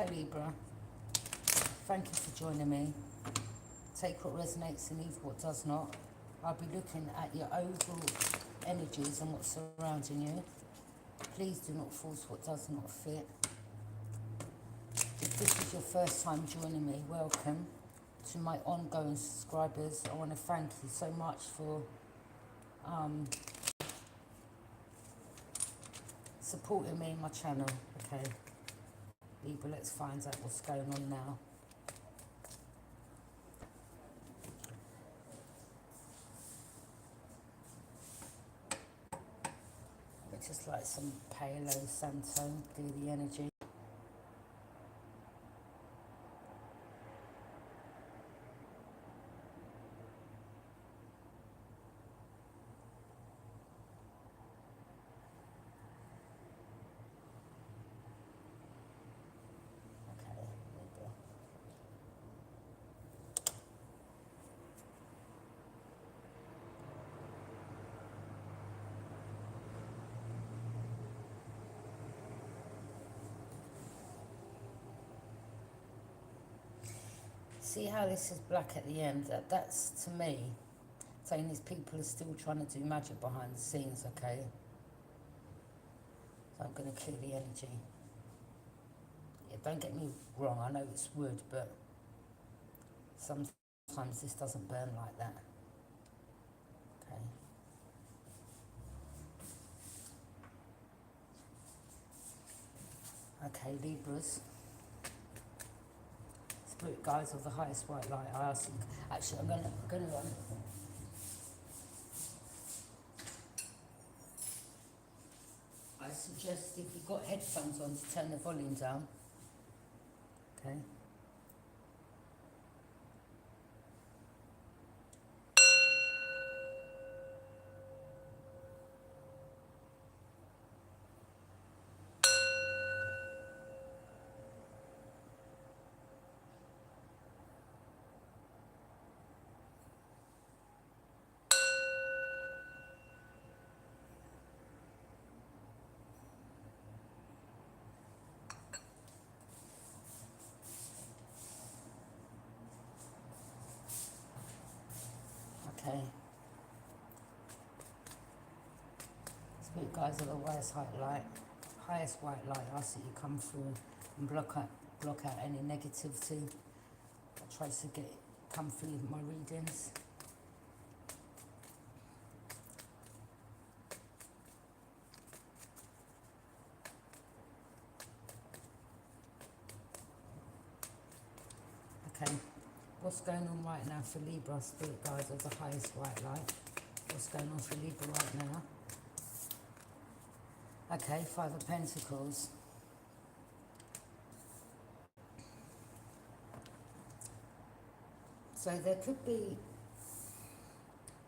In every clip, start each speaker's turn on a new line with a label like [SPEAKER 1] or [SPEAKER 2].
[SPEAKER 1] Hi Libra, thank you for joining me. Take what resonates and leave what does not. I'll be looking at your overall energies and what's surrounding you. Please do not force what does not fit. If this is your first time joining me, welcome. To my ongoing subscribers, I want to thank you so much for supporting me in my channel. Okay, Libra, let's find out what's going on now. It's just like some Palo Santo, do the energy. Okay, Libra. See how this is black at the end? That's to me saying these people are still trying to do magic behind the scenes, okay? So I'm going to clear the energy. Yeah, don't get me wrong, I know it's wood, but sometimes this doesn't burn like that. Okay. Okay, Libras. Spirit guides of the highest white light. I ask you, actually, I'm going to I suggest if you've got headphones on to turn the volume down. Okay. Okay. Spirit guides of the highest white light. I see you come through and block out any negativity that tries to come through my readings. Okay. What's going on right now for Libra, spirit guides of the highest white light? What's going on for Libra right now? Okay, Five of Pentacles. So there could be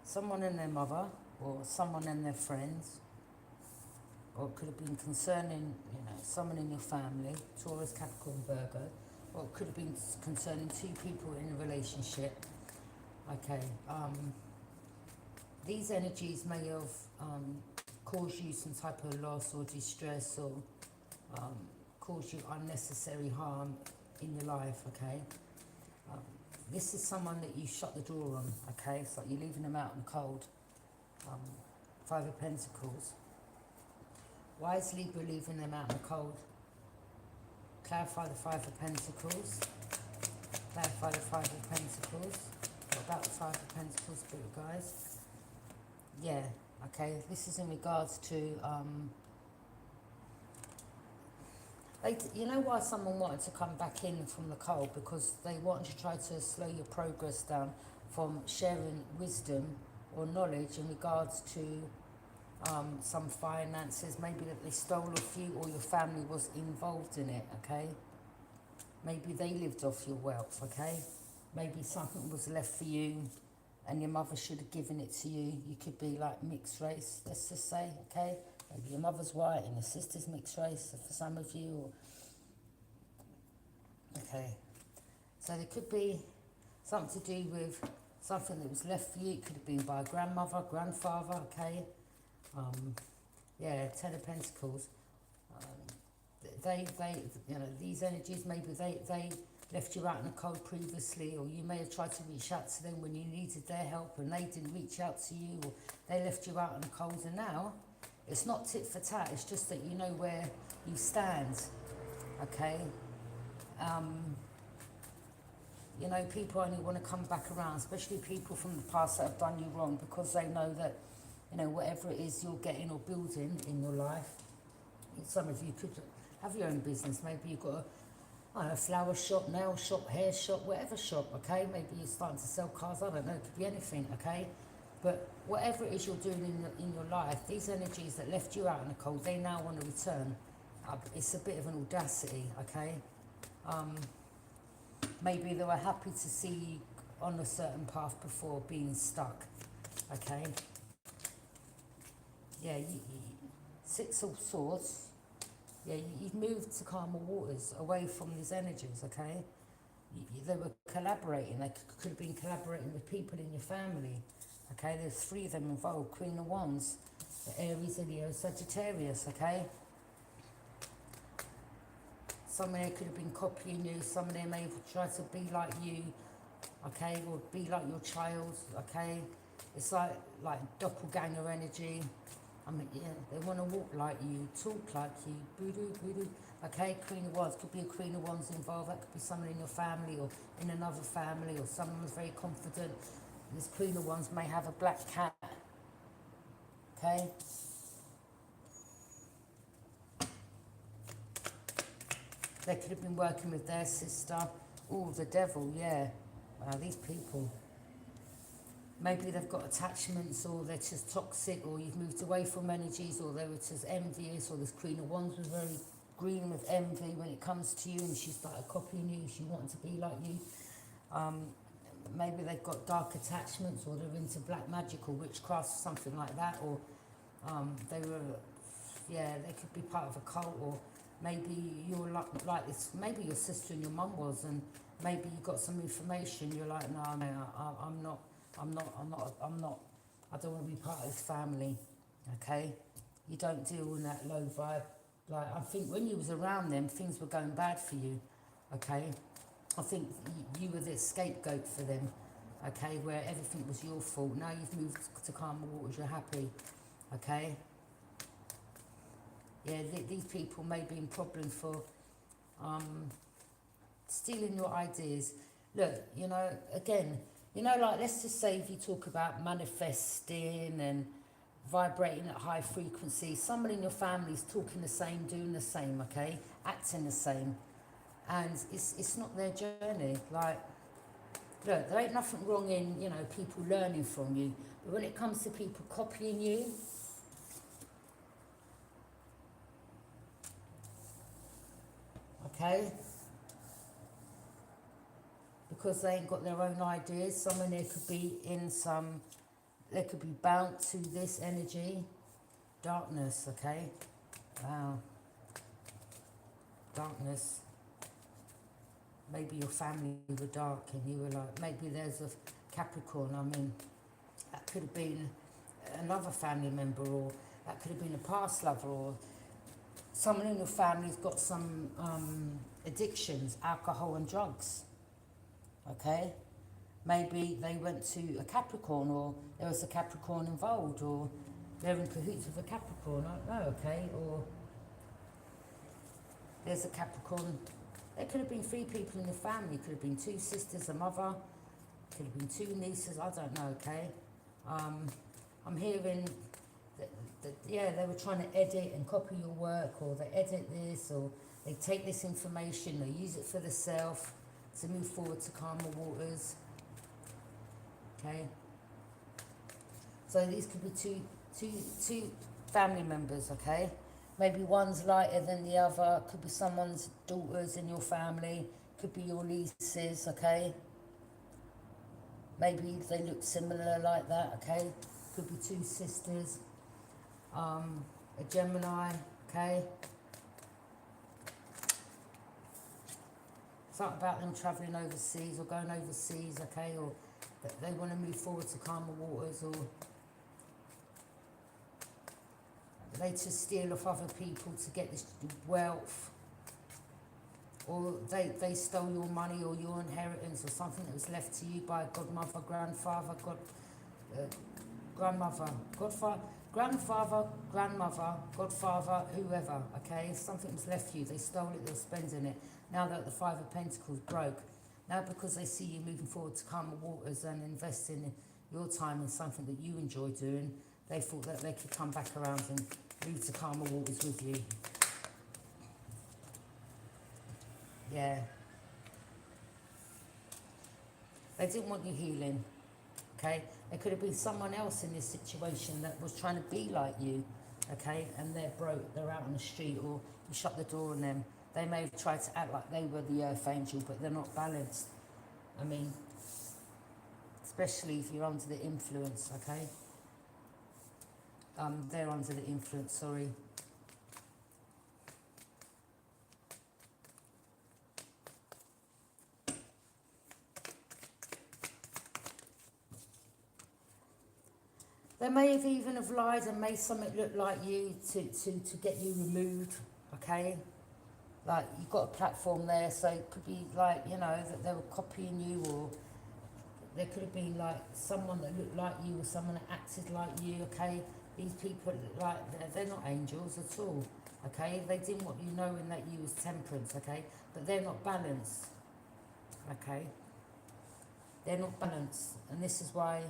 [SPEAKER 1] someone and their mother, or someone and their friends, or it could have been concerning, someone in your family, Taurus, Capricorn, Virgo, or it could have been concerning two people in a relationship. Okay, these energies may have caused you some type of loss or distress, or caused you unnecessary harm in your life, okay? This is someone that you shut the door on, okay? It's like you're leaving them out in the cold. Five of Pentacles. Why is Libra leaving them out in the cold? Clarify the Five of Pentacles. Clarify the Five of Pentacles. What about the Five of Pentacles, Spirit guys? Yeah, okay, this is in regards to, you know why someone wanted to come back in from the cold? Because they wanted to try to slow your progress down from sharing wisdom or knowledge in regards to some finances, maybe that they stole off you or your family was involved in it, okay? Maybe they lived off your wealth, okay? Maybe something was left for you and your mother should have given it to you. You could be like mixed race, let's just say, okay? Maybe your mother's white and your sister's mixed race for some of you. Okay, so there could be something to do with something that was left for you. It could have been by a grandmother, grandfather, okay? Yeah, Ten of Pentacles. you know, these energies, maybe they left you out in the cold previously, or you may have tried to reach out to them when you needed their help and they didn't reach out to you, or they left you out in the cold. And now it's not tit for tat, it's just that you know where you stand, okay? You know, people only want to come back around, especially people from the past that have done you wrong, because they know that, you know, whatever it is you're getting or building in your life, some of you could have your own business. Maybe you've got a, I don't know, flower shop, nail shop, hair shop, whatever shop, okay? Maybe you're starting to sell cars, I don't know, it could be anything, okay? But whatever it is you're doing in your life, these energies that left you out in the cold, they now want to return. It's a bit of an audacity, okay? Maybe they were happy to see you on a certain path before being stuck, okay? Yeah, Six of Swords. Yeah, you've moved to calmer waters, away from these energies, okay? They were collaborating. They could have been collaborating with people in your family, okay? There's 3 of them involved. Queen of Wands, the Aries, Leo, Sagittarius, okay? Some of them could have been copying you. Some of them may have tried to be like you, okay? Or be like your child, okay? It's like doppelganger energy. I mean, yeah, they want to walk like you, talk like you, boo-doo, okay? Queen of Wands, could be a Queen of Wands involved, that could be someone in your family or in another family, or someone who's very confident. This Queen of Wands may have a black cat, okay? They could have been working with their sister. Oh, the devil, yeah. Wow, these people. Maybe they've got attachments, or they're just toxic, or you've moved away from energies, or they were just envious, or this Queen of Wands was very green with envy when it comes to you, and she started copying you, she wanted to be like you. Maybe they've got dark attachments, or they're into black magic or witchcraft, something like that, or they were, yeah, they could be part of a cult, or maybe you're like this, maybe your sister and your mum was, and maybe you got some information, you're like, no, I'm not, I don't want to be part of this family, okay? You don't deal in that low vibe. Like, I think when you was around them, things were going bad for you, okay? I think you were the scapegoat for them, okay, where everything was your fault. Now you've moved to calmer waters, you're happy, okay? Yeah, these people may be in problems for stealing your ideas. Look, you know, again, you know, like, let's just say if you talk about manifesting and vibrating at high frequency, someone in your family is talking the same, doing the same, okay, acting the same, and it's not their journey. Like, look, there ain't nothing wrong in, you know, people learning from you, but when it comes to people copying you, okay, because they ain't got their own ideas, someone there could be in some, they could be bound to this energy, darkness, okay, wow, darkness. Maybe your family were dark and you were like, maybe there's a Capricorn, I mean, that could have been another family member, or that could have been a past lover, or someone in your family's got some addictions, alcohol and drugs, okay? Maybe they went to a Capricorn, or there was a Capricorn involved, or they're in cahoots with a Capricorn, I don't know, okay? Or there's a Capricorn. There could have been 3 people in the family. Could have been 2 sisters, a mother. Could have been 2 nieces. I don't know, okay? I'm hearing that, yeah, they were trying to edit and copy your work, or they edit this, or they take this information, they use it for themselves to move forward to calmer waters, okay? So these could be two family members, okay? Maybe one's lighter than the other. Could be someone's daughters in your family. Could be your nieces, okay? Maybe they look similar like that, okay? Could be 2 sisters. A Gemini, okay? Something about them travelling overseas or going overseas, okay? Or they want to move forward to calmer waters, or they just steal off other people to get this wealth, or they stole your money or your inheritance or something that was left to you by a godmother, grandfather, uh, grandmother, grandfather, grandmother, godfather, whoever, okay? Something was left you, they stole it, they're spending it. Now that the Five of Pentacles broke, now because they see you moving forward to calmer waters and investing your time in something that you enjoy doing, they thought that they could come back around and move to calmer waters with you. Yeah. They didn't want you healing, okay? There could have been someone else in this situation that was trying to be like you, okay? And they're broke, they're out on the street, or you shut the door on them. They may have tried to act like they were the earth angel, but they're not balanced. I mean, especially if you're under the influence, okay? They're under the influence, sorry. They may have even have lied and made something look like you to get you removed, okay? Like, you've got a platform there, so it could be like, you know, that they were copying you, or there could have been like someone that looked like you or someone that acted like you, okay? These people, like, they're not angels at all, okay? They didn't want you knowing that you was temperance, okay? But they're not balanced, okay? They're not balanced, and this is why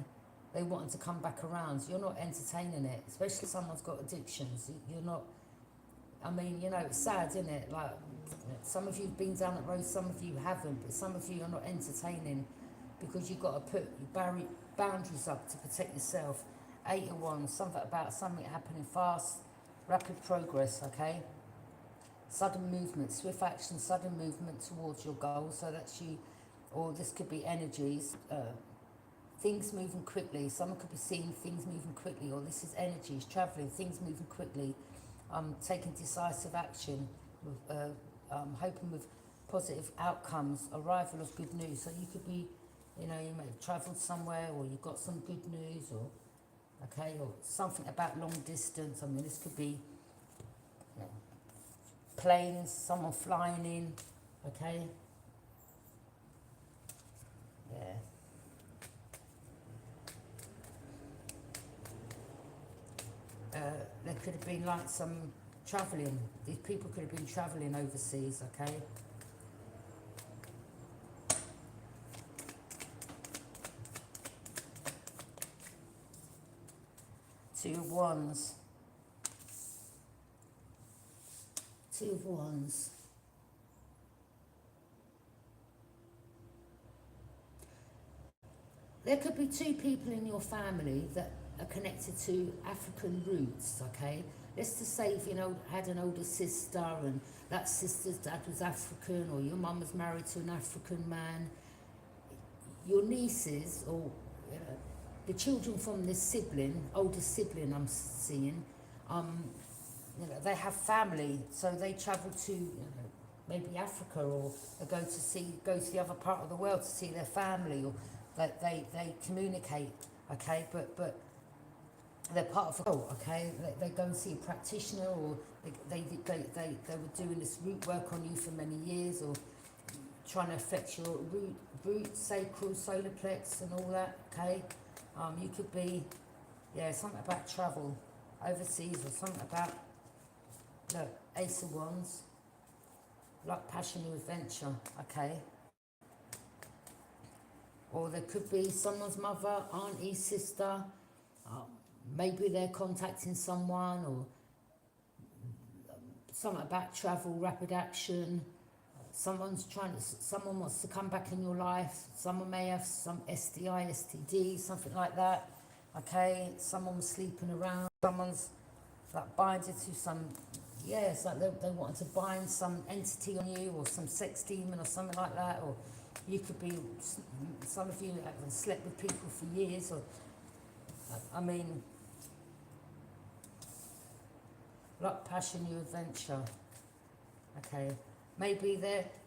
[SPEAKER 1] they wanted to come back around. You're not entertaining it, especially if someone's got addictions. You're not, I mean, you know, it's sad, isn't it? Like, some of you have been down that road, some of you haven't, but some of you are not entertaining because you've got to put your boundaries up to protect yourself. 8 of Wands, something about something happening fast, rapid progress, okay? Sudden movement, swift action, sudden movement towards your goal. So that's you, or this could be energies, things moving quickly. Someone could be seeing things moving quickly, or this is energies, travelling, things moving quickly, taking decisive action, hoping with positive outcomes, arrival of good news. So you could be, you know, you may have travelled somewhere, or you've got some good news, or, okay, or something about long distance. I mean, this could be, you know, planes, someone flying in, okay? Yeah. There could have been like some travelling. These people could have been travelling overseas, okay? Two of Wands. Two of Wands. There could be two people in your family that are connected to African roots, okay? Let's just say if you know had an older sister and that sister's dad was African, or your mum was married to an African man, your nieces, or you know, the children from this sibling, older sibling I'm seeing, you know, they have family, so they travel to, you know, maybe Africa, or they go to the other part of the world to see their family, or they communicate, okay, but they're part of a cult, okay? They go and see a practitioner, or they were doing this root work on you for many years, or trying to affect your root, sacral, solar plex, and all that, okay? You could be, yeah, something about travel overseas, or something about, look, Ace of Wands, luck, passion, or adventure, okay? Or there could be someone's mother, auntie, sister, maybe they're contacting someone, or something about travel, rapid action. Someone wants to come back in your life. Someone may have some STI, STD, something like that. Okay, someone was sleeping around. Someone's like binded to some, yeah, it's like they wanted to bind some entity on you, or some sex demon, or something like that. Or you could be, some of you have slept with people for years, or, I mean, luck, passion, your adventure. Okay, maybe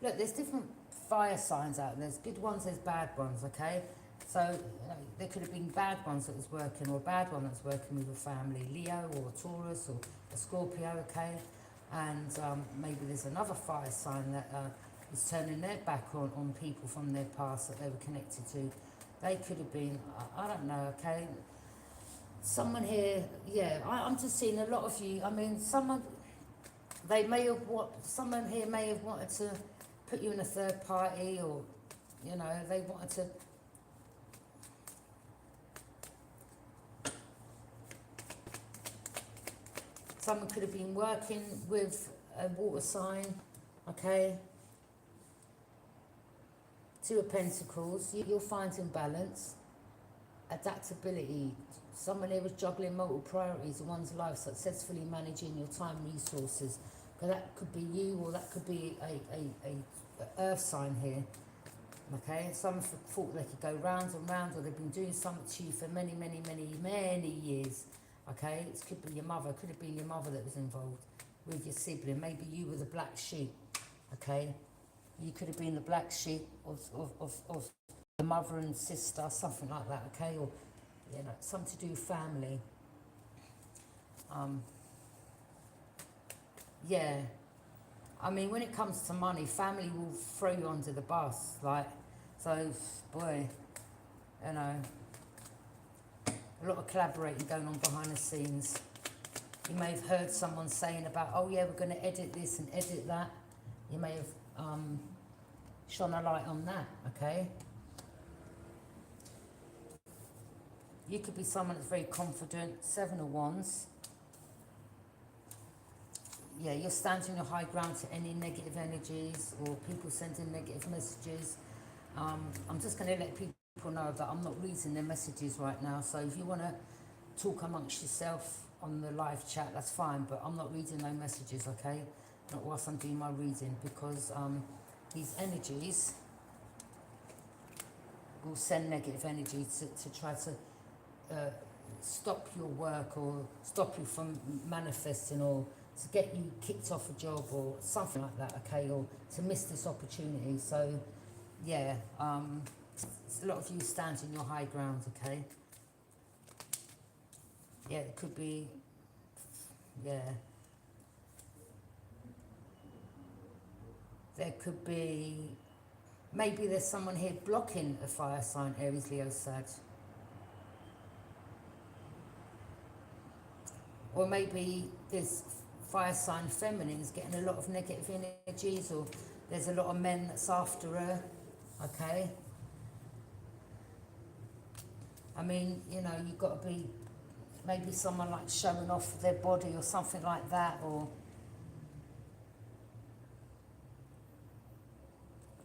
[SPEAKER 1] there's different fire signs out there. There's good ones, there's bad ones, okay? So, you know, there could have been bad ones that was working, or a bad one that's working with a family, Leo, or Taurus, or a Scorpio, okay? And maybe there's another fire sign that is turning their back on people from their past that they were connected to. They could have been, I don't know, okay? Someone here, yeah, I'm just seeing a lot of you. I mean, someone here may have wanted to put you in a third party, or, you know, they wanted to. Someone could have been working with a water sign, okay? Two of Pentacles, you'll find in balance. Adaptability. Someone here was juggling multiple priorities in one's life, successfully managing your time resources. Because that could be you, or that could be a earth sign here. Okay, some thought they could go round and round, or they've been doing something to you for many, many, many, many years. Okay, it could be your mother, could have been your mother that was involved with your sibling. Maybe you were the black sheep. Okay, you could have been the black sheep of the mother and sister, something like that. Okay, or, you know, something to do with family. Yeah, I mean, when it comes to money, family will throw you under the bus. Like, so, boy, you know, a lot of collaborating going on behind the scenes. You may have heard someone saying about, oh yeah, we're going to edit this and edit that. You may have shone a light on that, okay? You could be someone that's very confident. 7 of Wands. Yeah, you're standing your high ground to any negative energies or people sending negative messages. I'm just going to let people know that I'm not reading their messages right now. So if you want to talk amongst yourself on the live chat, that's fine. But I'm not reading no messages, okay? Not whilst I'm doing my reading, because these energies will send negative energy to try to stop your work, or stop you from manifesting, or to get you kicked off a job or something like that, okay, or to miss this opportunity. So, yeah, a lot of you standing your high ground, okay? Yeah, it could be, yeah. There could be, maybe there's someone here blocking a fire sign, Aries, Leo, Sag. Or maybe there's fire sign feminines getting a lot of negative energies, or there's a lot of men that's after her, okay? I mean, you know, you've got to be, maybe someone like showing off their body or something like that, or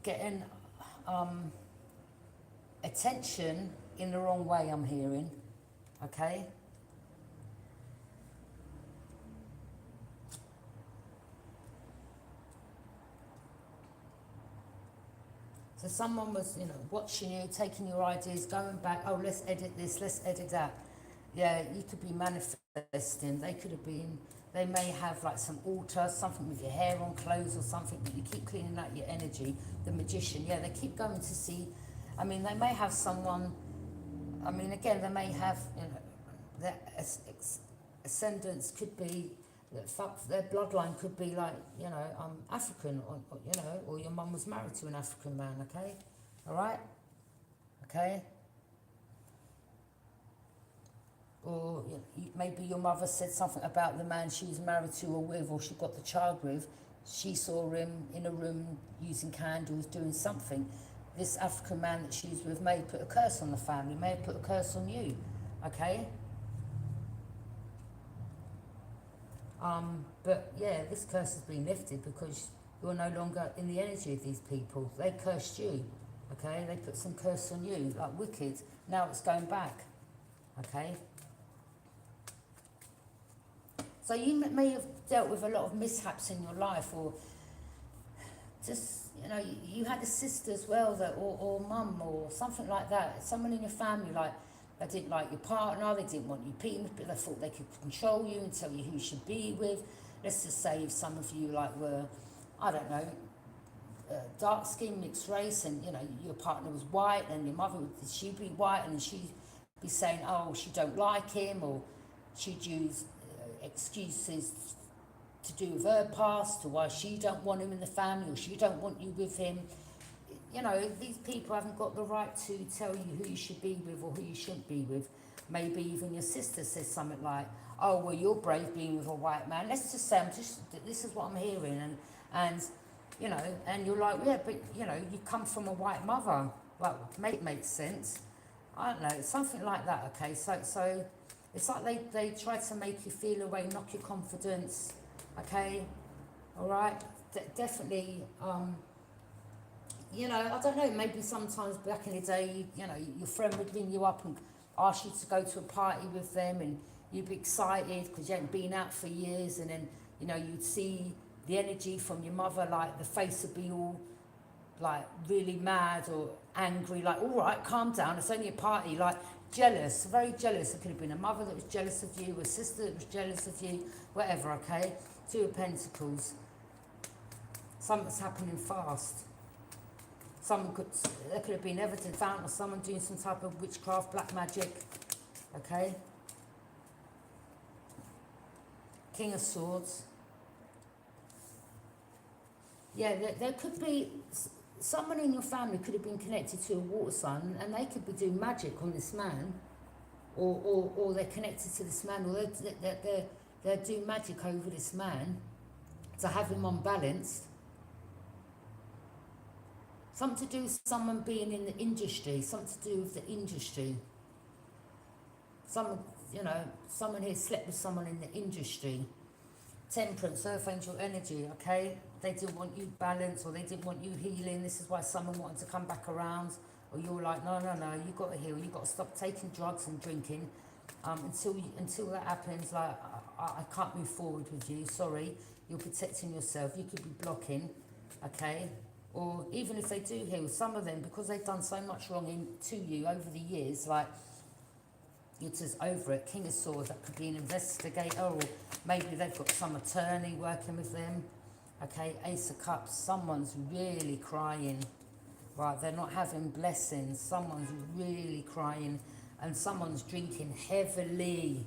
[SPEAKER 1] getting attention in the wrong way, I'm hearing, okay? So someone was, you know, watching you, taking your ideas, going back, oh, let's edit this, let's edit that. Yeah, you could be manifesting. They could have been, they may have like some altar, something with your hair on, clothes or something, but you keep cleaning out your energy. The magician, yeah, they keep going to see. I mean, they may have someone, I mean, again, they may have, you know, their ascendants could be, their bloodline could be like, you know, African, or you know, or your mum was married to an African man, okay? All right? Okay? Or you know, maybe your mother said something about the man she was married to or with, or she got the child with. She saw him in a room using candles, doing something. This African man that she's with may have put a curse on the family, may have put a curse on you, okay? But yeah, this curse has been lifted because you're no longer in the energy of these people. They cursed you, okay? They put some curse on you, like wicked. Now it's going back, okay? So you may have dealt with a lot of mishaps in your life, or just, you know, you had a sister as well, that, or mum, or something like that. Someone in your family, like, they didn't like your partner, they didn't want you beaten, but they thought they could control you and tell you who you should be with. Let's just say if some of you like were, I don't know, dark skin, mixed race, and you know your partner was white, and your mother, she'd be white, and she'd be saying, oh, she don't like him, or she'd use excuses to do with her past, or why she don't want him in the family, or she don't want you with him. You know, these people haven't got the right to tell you who you should be with or who you shouldn't be with. Maybe even your sister says something like, oh, well, you're brave being with a white man. Let's just say, this is what I'm hearing. And you know, and you're like, yeah, but, you know, you come from a white mother. Well, it makes sense. I don't know, something like that, okay? So it's like they try to make you feel away, knock your confidence, okay? All right? Definitely, you know, I don't know, maybe sometimes back in the day, you know, your friend would ring you up and ask you to go to a party with them, and you'd be excited because you hadn't been out for years, and then, you know, you'd see the energy from your mother, like the face would be all like really mad or angry, like, all right, calm down, it's only a party, like jealous, very jealous. It could have been a mother that was jealous of you, a sister that was jealous of you, whatever, okay? Two of Pentacles. Something's happening fast. There could have been evidence found of someone doing some type of witchcraft, black magic, okay? King of Swords. Yeah, there could be someone in your family could have been connected to a water sign, and they could be doing magic on this man, or they're connected to this man, or they're doing magic over this man to have him unbalanced. Something to do with someone being in the industry, something to do with the industry. Someone, you know, someone here slept with someone in the industry. Temperance, Earth Angel energy, okay? They didn't want you balanced, or they didn't want you healing. This is why someone wanted to come back around, or you're like, no, you got to heal. You got to stop taking drugs and drinking. Until that happens, like, I can't move forward with you. Sorry, you're protecting yourself. You could be blocking, okay? Or even if they do heal, some of them, because they've done so much wrong to you over the years, like, you're just over it. King of Swords, that could be an investigator, or maybe they've got some attorney working with them. Okay, Ace of Cups, someone's really crying. Right, they're not having blessings. Someone's really crying, and someone's drinking heavily.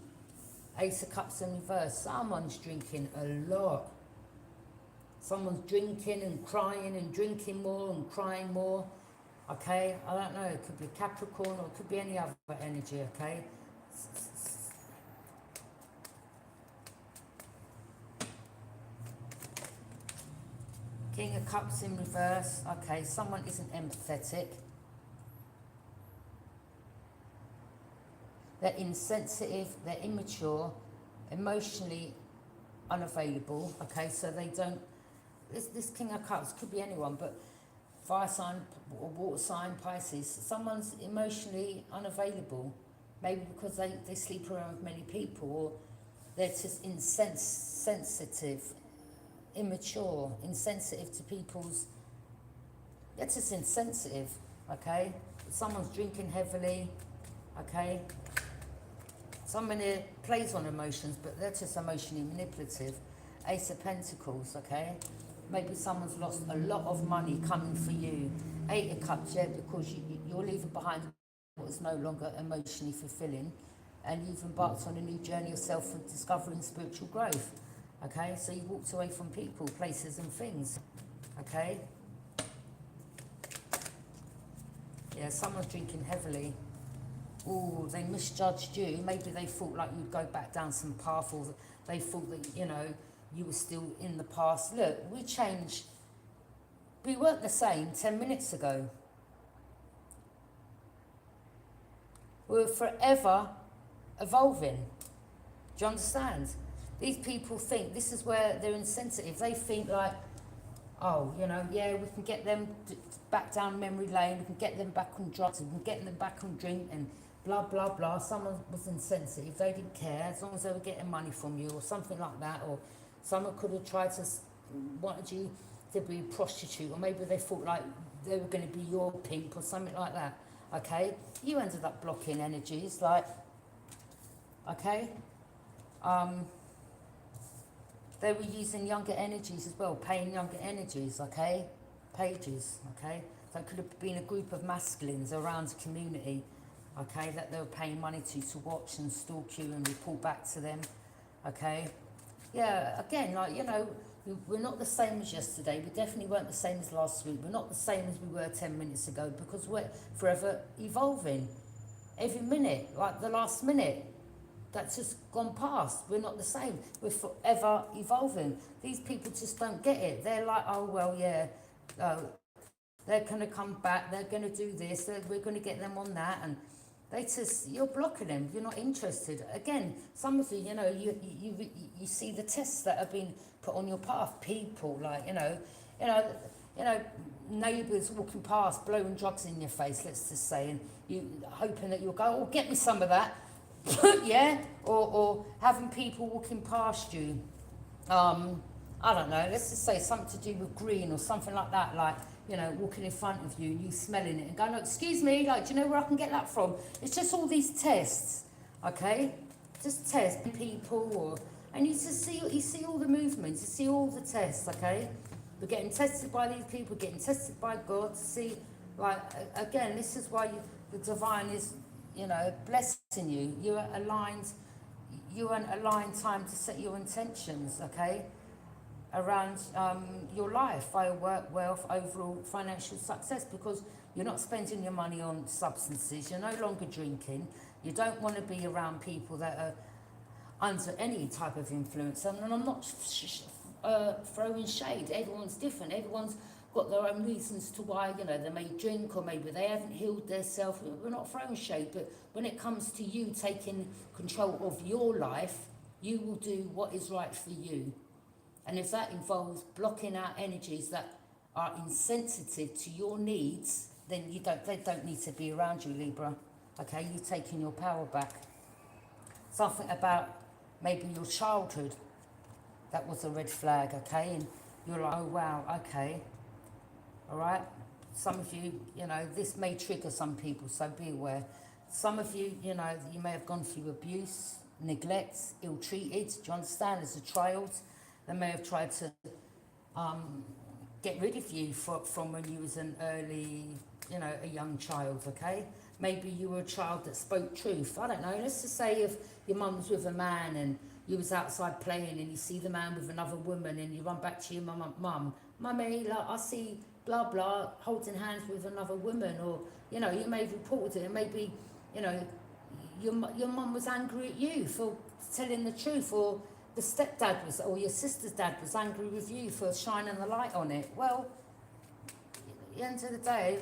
[SPEAKER 1] Ace of Cups in reverse, someone's drinking a lot. Someone's drinking and crying and drinking more and crying more. Okay, I don't know, it could be Capricorn, or it could be any other energy, okay? King of Cups in reverse. Okay, someone isn't empathetic. They're insensitive, they're immature, emotionally unavailable. Okay, so they don't... This King of Cups could be anyone, but fire sign or water sign, Pisces. Someone's emotionally unavailable. Maybe because they sleep around with many people, or they're just insensitive, immature, insensitive to people's... They're just insensitive, okay? Someone's drinking heavily, okay? Someone here plays on emotions, but they're just emotionally manipulative. Ace of Pentacles, okay? Maybe someone's lost a lot of money coming for you. Eight of Cups, yeah, because you're leaving behind what is no longer emotionally fulfilling, and you've embarked on a new journey of self-discovery and spiritual growth. Okay, so you walked away from people, places and things. Okay? Yeah, someone's drinking heavily. Oh, they misjudged you. Maybe they thought like you'd go back down some path, or they thought that, you know, you were still in the past. Look, we changed. We weren't the same 10 minutes ago. We were forever evolving. Do you understand? These people think, this is where they're insensitive. They think like, oh, you know, yeah, we can get them back down memory lane, we can get them back on drugs, we can get them back on drink, and blah, blah, blah. Someone was insensitive. They didn't care as long as they were getting money from you, or something like that. Or someone could have tried to, wanted you to be a prostitute, or maybe they thought like they were going to be your pimp or something like that. Okay? You ended up blocking energies, like, okay? They were using younger energies as well, paying younger energies, okay? Pages, okay? So it could have been a group of masculines around a community, okay, that they were paying money to watch and stalk you and report back to them, okay? yeah, again, like, we're not the same as yesterday. We definitely weren't the same as last week. We're not the same as we were 10 minutes ago because we're forever evolving. Every minute, like the last minute, that's just gone past. We're not the same. We're forever evolving. These people just don't get it. They're like, oh, well, yeah, uh, they're going to come back. They're going to do this. We're going to get them on that. And you're blocking them. You're not interested. Again, some of you, you see the tests that have been put on your path. People like, you know, you know, neighbours walking past, blowing drugs in your face, let's just say, and you hoping that you'll go, oh, get me some of that. Yeah, or having people walking past you, I don't know, let's just say something to do with green or something like that, like, walking in front of you and you smelling it and going, oh, excuse me, like, do you know where I can get that from? It's just all these tests, okay? Just test people, and you see all the movements, you see all the tests, okay? We're getting tested by these people, getting tested by God to see, like, again, this is why the divine is, blessing you. You're an aligned time to set your intentions, okay? Around your life, via work, wealth, overall financial success, because you're not spending your money on substances, you're no longer drinking, you don't want to be around people that are under any type of influence. And I'm not throwing shade, everyone's different, everyone's got their own reasons to why, they may drink or maybe they haven't healed themselves. We're not throwing shade, but when it comes to you taking control of your life, you will do what is right for you. And if that involves blocking out energies that are insensitive to your needs, then they don't need to be around you, Libra. Okay, you're taking your power back. Something about maybe your childhood, that was a red flag, okay? And you're like, oh wow, okay, all right? Some of you, this may trigger some people, so be aware. Some of you, you may have gone through abuse, neglect, ill-treated, do you understand, as a child? They may have tried to get rid of you from when you was an early, a young child, okay? Maybe you were a child that spoke truth. I don't know. Let's just say if your mum was with a man and you was outside playing and you see the man with another woman and you run back to your mummy, like, I see blah, blah, holding hands with another woman. Or, you may have reported it and maybe, your mum was angry at you for telling the truth, or the stepdad was, or your sister's dad was angry with you for shining the light on it. Well, at the end of the day,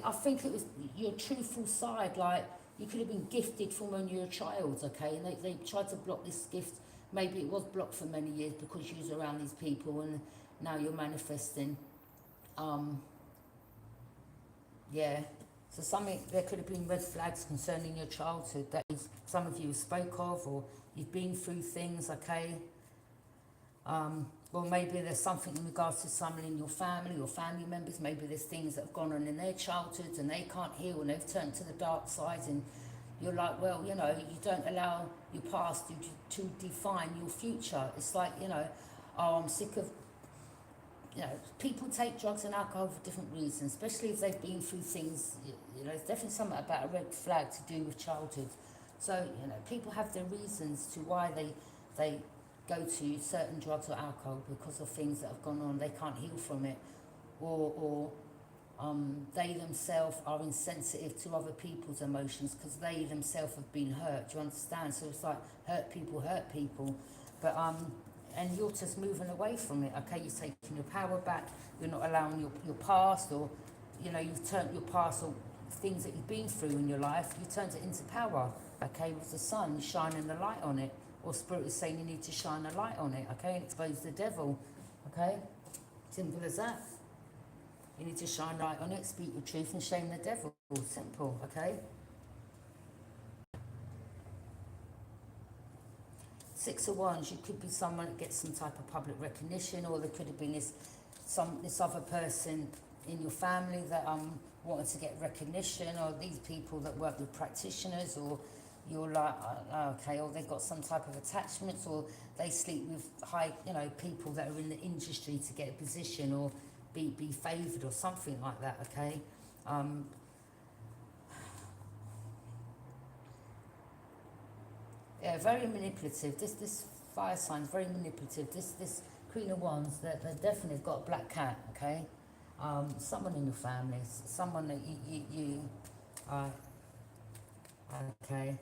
[SPEAKER 1] I think it was your truthful side. Like, you could have been gifted from when you were a child, okay? And they tried to block this gift. Maybe it was blocked for many years because you was around these people, and now you're manifesting. Yeah. So there could have been red flags concerning your childhood that some of you spoke of, or you've been through things, okay? Or maybe there's something in regards to someone in your family or family members. Maybe there's things that have gone on in their childhoods and they can't heal and they've turned to the dark side, and you're like, well, you don't allow your past to define your future. It's like, oh, I'm sick of, people take drugs and alcohol for different reasons, especially if they've been through things, it's definitely something about a red flag to do with childhood. So, people have their reasons to why they go to certain drugs or alcohol because of things that have gone on. They can't heal from it, or they themselves are insensitive to other people's emotions because they themselves have been hurt. Do you understand? So it's like hurt people. But and you're just moving away from it, okay? You're taking your power back. You're not allowing your past, or you've turned your past or things that you've been through in your life, you turned it into power, okay? With the sun shining the light on it, or spirit is saying you need to shine a light on it, okay? And expose the devil, okay? Simple as that. You need to shine light on it, speak your truth, and shame the devil. Simple, okay? 6 of Wands, you could be someone that gets some type of public recognition, or there could have been this other person in your family that wanted to get recognition, or these people that work with practitioners, or you're like, okay, or they've got some type of attachments, or they sleep with high, people that are in the industry to get a position, or be favoured, or something like that, okay? Yeah, very manipulative. This fire sign's very manipulative. This Queen of Wands, they definitely got a black cat. Okay, someone in your family, someone that you okay.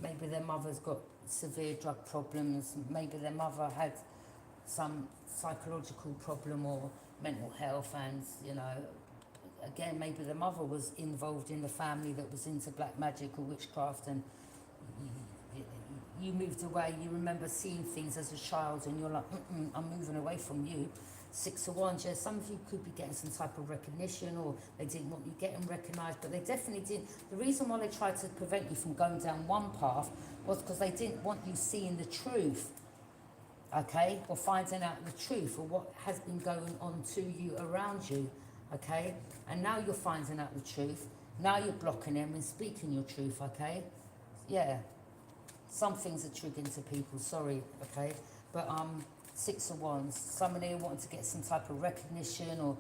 [SPEAKER 1] Maybe their mother's got severe drug problems. Maybe their mother had some psychological problem or mental health, and again, maybe the mother was involved in the family that was into black magic or witchcraft, and you moved away. You remember seeing things as a child, and you're like, I'm moving away from you. Six of Wands, yeah, some of you could be getting some type of recognition, or they didn't want you getting recognised, but they definitely didn't. The reason why they tried to prevent you from going down one path was because they didn't want you seeing the truth, okay, or finding out the truth or what has been going on to you around you, okay, and now you're finding out the truth. Now you're blocking them and speaking your truth, okay, yeah. Some things are triggering to people, sorry, okay, but Six of Wands, somebody wanted to get some type of recognition, or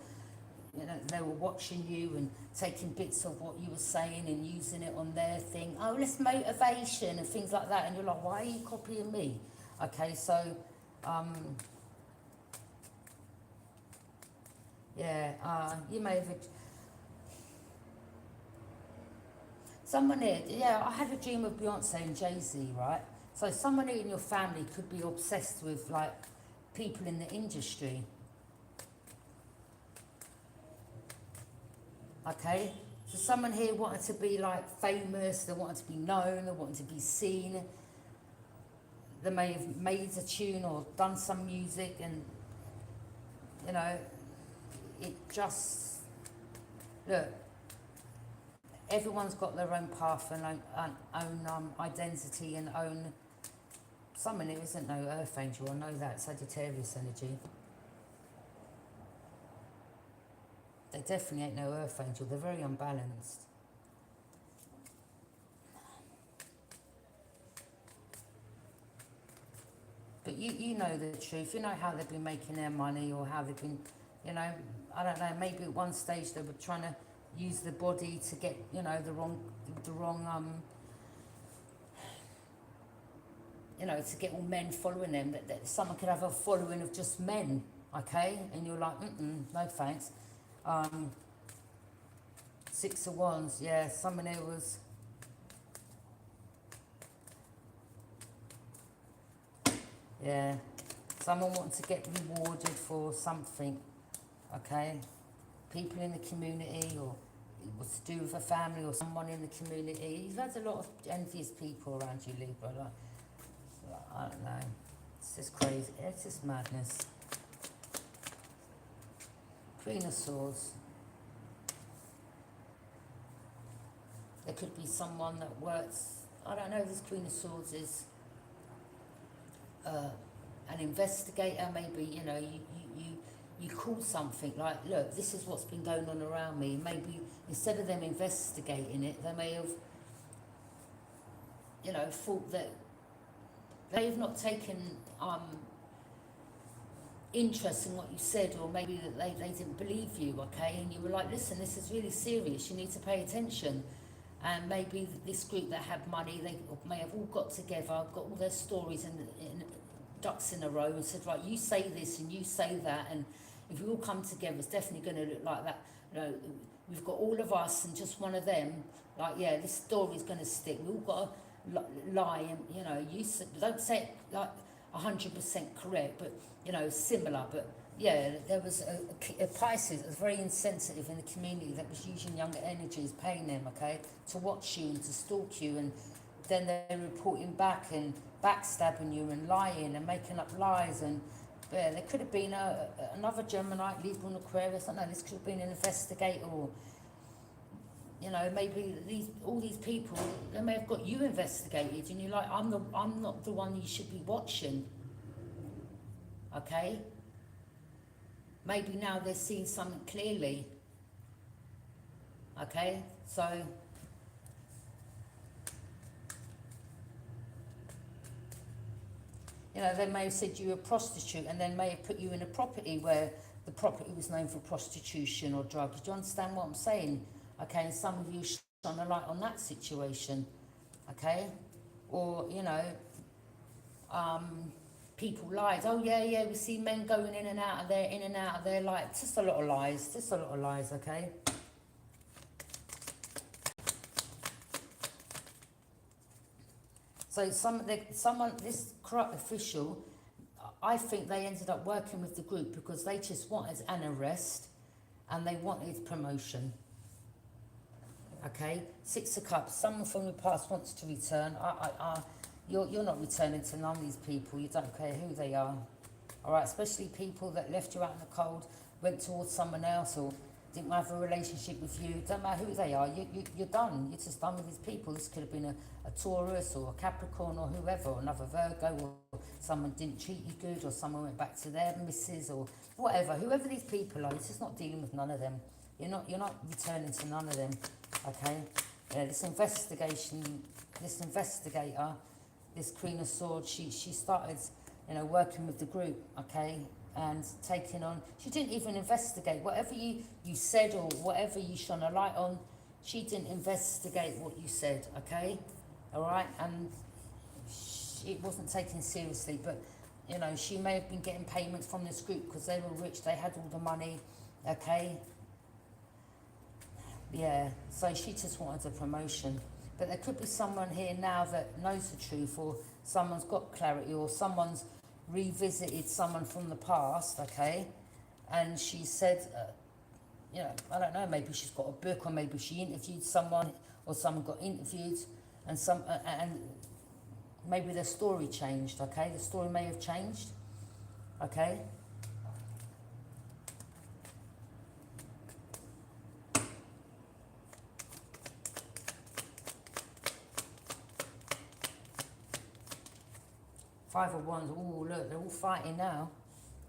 [SPEAKER 1] they were watching you and taking bits of what you were saying and using it on their thing. Oh, let's motivation and things like that, and you're like, why are you copying me? Okay, so yeah, you may have someone here. Yeah, I had a dream of Beyonce and Jay-Z, right? So somebody in your family could be obsessed with like people in the industry. Okay, so someone here wanted to be like famous, they wanted to be known, they wanted to be seen. They may have made a tune or done some music, and it just, look, everyone's got their own path and own identity and own. Someone who isn't no earth angel, I know that, Sagittarius energy. They definitely ain't no earth angel, they're very unbalanced. But you know the truth, you know how they've been making their money, or how they've been, I don't know, maybe at one stage they were trying to use the body to get, the wrong to get all men following them, that someone could have a following of just men, okay? And you're like, no thanks. Six of Wands, yeah, someone who was, yeah, someone wanted to get rewarded for something, okay? People in the community, or it was to do with a family or someone in the community. You've had a lot of envious people around you, Libra, like I don't know, it's just crazy, it's just madness. Queen of Swords. There could be someone that works, I don't know, this Queen of Swords is an investigator, maybe, you call something like, look, this is what's been going on around me. Maybe instead of them investigating it, they may have, thought that they have not taken interest in what you said, or maybe that they didn't believe you, okay? And you were like, listen, this is really serious, you need to pay attention. And maybe this group that had money, they may have all got together, got all their stories and ducks in a row, and said, right, you say this and you say that, and if we all come together, it's definitely going to look like that. We've got all of us and just one of them, like, yeah, this story's going to stick. We all got to lie, and, you don't say it like 100% correct, but, similar. But, yeah, there was a Pisces that was very insensitive in the community that was using younger energies, paying them, okay, to watch you and to stalk you, and then they're reporting back and backstabbing you and lying and making up lies. And yeah, there could have been another Gemini, Libra and Aquarius, I don't know, this could have been an investigator, or maybe all these people, they may have got you investigated, and you're like, I'm not the one you should be watching, okay? Maybe now they're seeing something clearly, okay? So they may have said you were a prostitute, and then may have put you in a property where the property was known for prostitution or drugs. Do you understand what I'm saying? Okay, and some of you shone a light on that situation. Okay, or you know, people lied. Oh yeah, we see men going in and out of there, in and out of there. Like, just a lot of lies, just a lot of lies. Okay. So this corrupt official, I think they ended up working with the group because they just wanted an arrest and they wanted promotion. Okay, Six of Cups, someone from the past wants to return. You're not returning to none of these people. You don't care who they are. All right, especially people that left you out in the cold, went towards someone else, or didn't have a relationship with you. Don't matter who they are. You're done. You're just done with these people. This could have been a Taurus or a Capricorn or whoever, or another Virgo, or someone didn't treat you good, or someone went back to their missus, or whatever. Whoever these people are, you're just not dealing with none of them. You're not returning to none of them. Okay. Yeah, this investigator, this Queen of Swords, she started, working with the group, okay, and taking on, she didn't even investigate. Whatever you said or whatever you shone a light on, she didn't investigate what you said, okay, all right, and it wasn't taken seriously, but, she may have been getting payments from this group because they were rich, they had all the money, okay, yeah, so she just wanted a promotion. But there could be someone here now that knows the truth, or someone's got clarity, or someone's revisited someone from the past, okay? And she said, I don't know, maybe she's got a book, or maybe she interviewed someone, or someone got interviewed, and and maybe their story changed, okay? The story may have changed, okay? Five of Wands, oh look, they're all fighting now.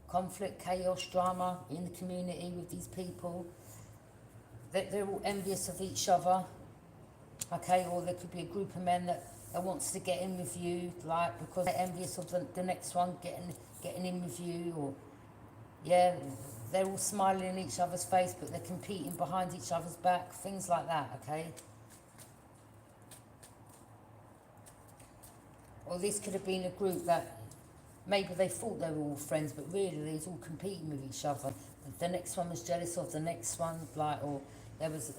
[SPEAKER 1] Conflict, chaos, drama in the community with these people. They're all envious of each other, okay? Or there could be a group of men that wants to get in with you, like, because they're envious of the next one getting in with you, or, yeah, they're all smiling in each other's face, but they're competing behind each other's back, things like that, okay? Or this could have been a group that maybe they thought they were all friends, but really they was all competing with each other. The next one was jealous of the next one, like, or there was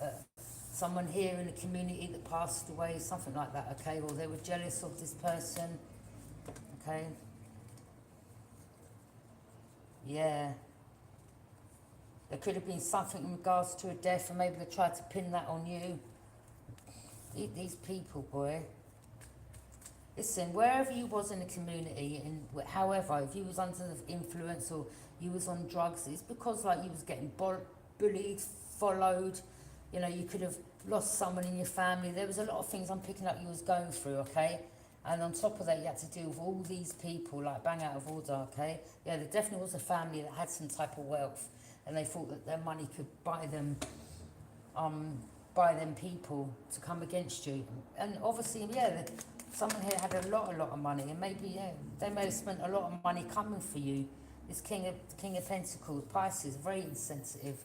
[SPEAKER 1] someone here in the community that passed away, something like that, okay? Or they were jealous of this person, okay? Yeah. There could have been something in regards to a death, and maybe they tried to pin that on you. These people, boy. Listen, wherever you was in the community, and however, if you was under the influence or you was on drugs, it's because like you was getting bullied, followed, you could have lost someone in your family. There was a lot of things I'm picking up you was going through, okay? And on top of that, you had to deal with all these people, like bang out of order, okay? Yeah, there definitely was a family that had some type of wealth, and they thought that their money could buy them people to come against you. And obviously, yeah, someone here had a lot of money, and maybe, yeah, they may have spent a lot of money coming for you. This King of Pentacles, Pisces, very insensitive.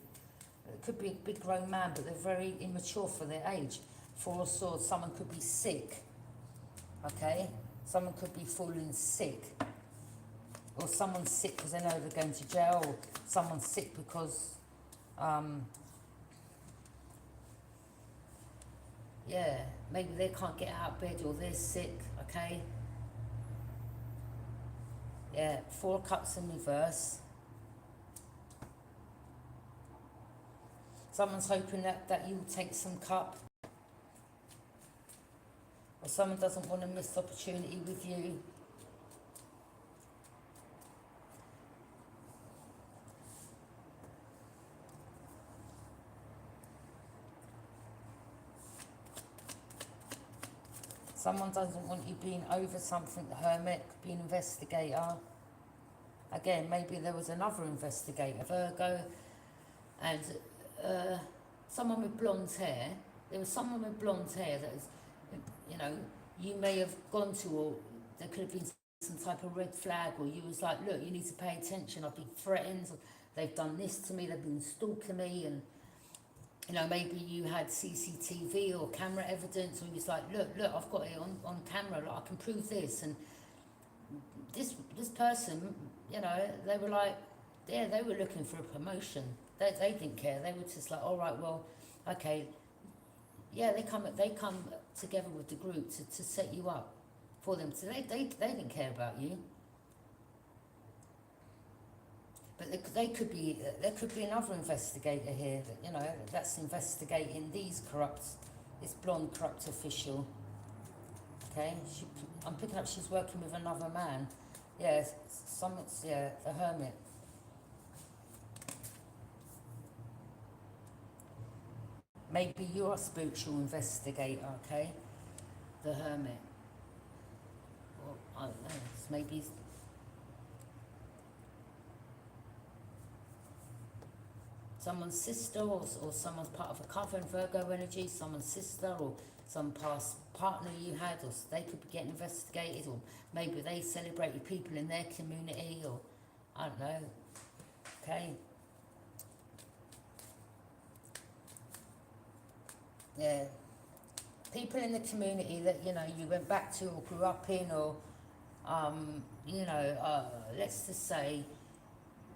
[SPEAKER 1] It could be a big grown man, but they're very immature for their age. Four of Swords, someone could be sick, okay? Someone could be falling sick. Or someone's sick because they know they're going to jail, or someone's sick because, yeah, maybe they can't get out of bed, or they're sick, okay? Yeah, Four of Cups in reverse. Someone's hoping that you'll take some cup. Or someone doesn't want to miss the opportunity with you. Someone doesn't want you being over something, the Hermit, could be an investigator. Again, maybe there was another investigator, Virgo, and someone with blonde hair. There was someone with blonde hair that is, you may have gone to, or there could have been some type of red flag, or you was like, look, you need to pay attention, I've been threatened, they've done this to me, they've been stalking me, and you know, maybe you had CCTV or camera evidence, and it's like, look, I've got it on camera, like, I can prove this. And this person, you know, they were like, yeah, they were looking for a promotion. They didn't care. They were just like, all right, well, okay, yeah, they come together with the group to set you up for them. So they didn't care about you. But they could be, there could be another investigator here that, you know, that's investigating this blonde corrupt official. Okay, I'm picking up she's working with another man. Yeah, the Hermit. Maybe you're a spiritual investigator, okay? The Hermit. Or, I don't know, maybe someone's sister, or someone's part of a coven, Virgo energy, someone's sister, or some past partner you had, or they could be getting investigated, or maybe they celebrated people in their community, or I don't know, okay? Yeah, people in the community that, you know, you went back to or grew up in, or, you know, let's just say,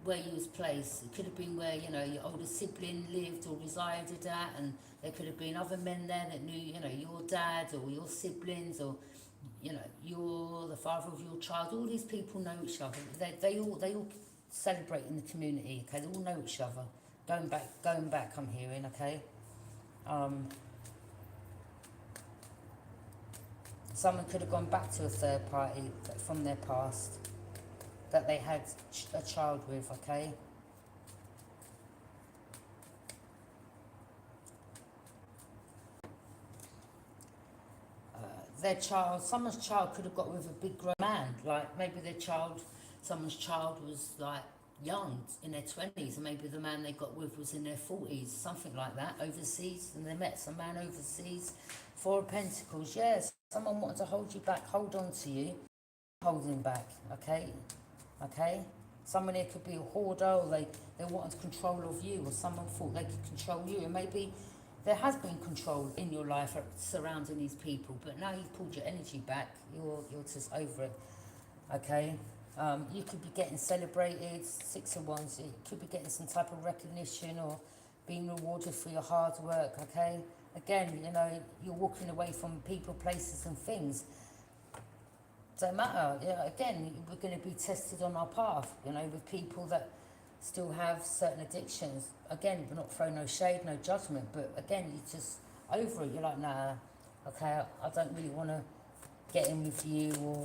[SPEAKER 1] where you was placed. It could have been where, you know, your older sibling lived or resided at, and there could have been other men there that knew, you know, your dad or your siblings, or, you know, you're the father of your child. All these people know each other. They all celebrate in the community, okay? They all know each other. Going back, I'm hearing, okay? Someone could have gone back to a third party from their past that they had a child with, okay? Someone's child could have got with a big grown man, like maybe someone's child was like young, in their 20s, and maybe the man they got with was in their 40s, something like that, overseas, and they met some man overseas. Four of Pentacles, yes, someone wanted to hold you back, hold on to you, holding back, okay? Okay, someone here could be a hoarder, or they wanted control of you, or someone thought they could control you, and maybe there has been control in your life surrounding these people, but now you've pulled your energy back, you're just over it, okay? You could be getting celebrated, Six of Wands, you could be getting some type of recognition or being rewarded for your hard work, okay? Again, you know, you're walking away from people, places and things. Don't matter, you know, again, we're going to be tested on our path, you know, with people that still have certain addictions. Again, we're not throwing no shade, no judgment, but again, you're just over it. You're like, nah, okay, I don't really want to get in with you, or...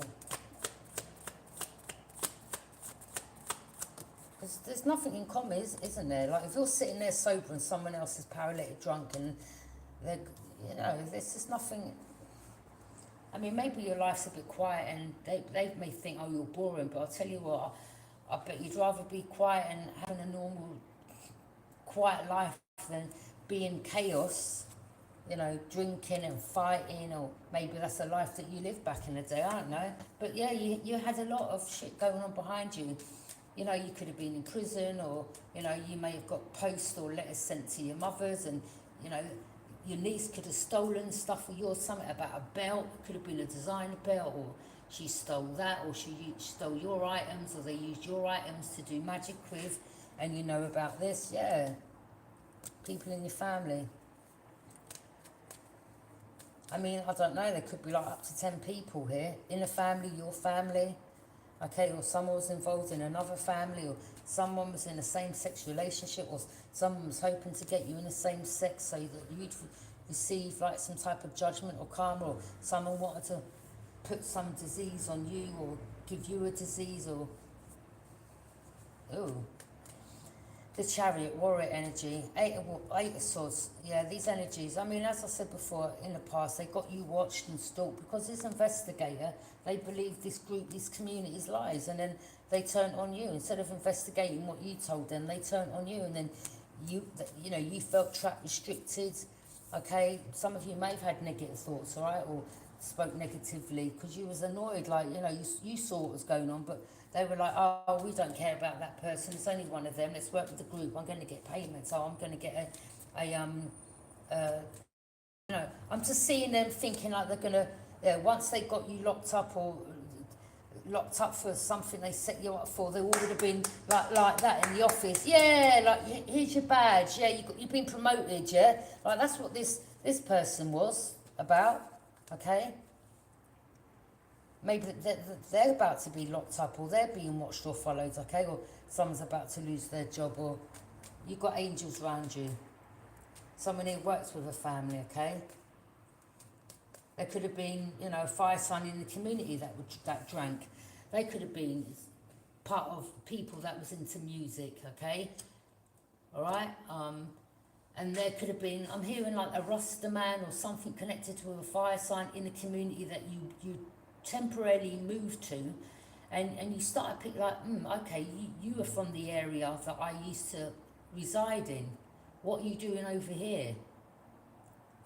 [SPEAKER 1] Because there's nothing in common, isn't there? Like, if you're sitting there sober and someone else is paralytic drunk, and they're, you know, there's just nothing... I mean, maybe your life's a bit quiet, and they may think, oh, you're boring, but I'll tell you what, I bet you'd rather be quiet and having a normal, quiet life than be in chaos, you know, drinking and fighting, or maybe that's the life that you lived back in the day, I don't know. But yeah, you had a lot of shit going on behind you. You know, you could have been in prison, or, you know, you may have got posts or letters sent to your mothers, and, you know, your niece could have stolen stuff of yours, something about a belt, could have been a designer belt, or she stole that, or she stole your items, or they used your items to do magic with, and you know about this, yeah. People in your family. I mean, I don't know, there could be like up to 10 people here, in a family, your family, okay, or someone was involved in another family, or someone was in a same-sex relationship, or someone was hoping to get you in the same sex so that you'd receive like some type of judgment or karma, or someone wanted to put some disease on you, or give you a disease, or... Ooh. The Chariot, Warrior energy, Eight of Swords, yeah, these energies, I mean, as I said before, in the past, they got you watched and stalked, because this investigator, they believe this group, this community is lies, and then they turn on you. Instead of investigating what you told them, they turn on you, and then you know, you felt trapped, restricted, okay? Some of you may have had negative thoughts, all right, or spoke negatively, because you was annoyed, like, you know, you saw what was going on, but They were like, oh, we don't care about that person. It's only one of them. Let's work with the group. I'm going to get payments. Oh, I'm going to get uh, you know, I'm just seeing them thinking like they're going to, yeah, once they got you locked up or locked up for something they set you up for, they all would have been like that in the office. Yeah, like, here's your badge. Yeah, you've been promoted, yeah? Like, that's what this person was about, okay? Maybe they're about to be locked up, or they're being watched or followed, okay? Or someone's about to lose their job, or you've got angels around you. Someone who works with a family, okay? There could have been, you know, a fire sign in the community that drank. They could have been part of people that was into music, okay? All right? And there could have been, I'm hearing like a Rasta man or something connected to a fire sign in the community that you temporarily moved to, and you started pick like, okay, you are from the area that I used to reside in. What are you doing over here?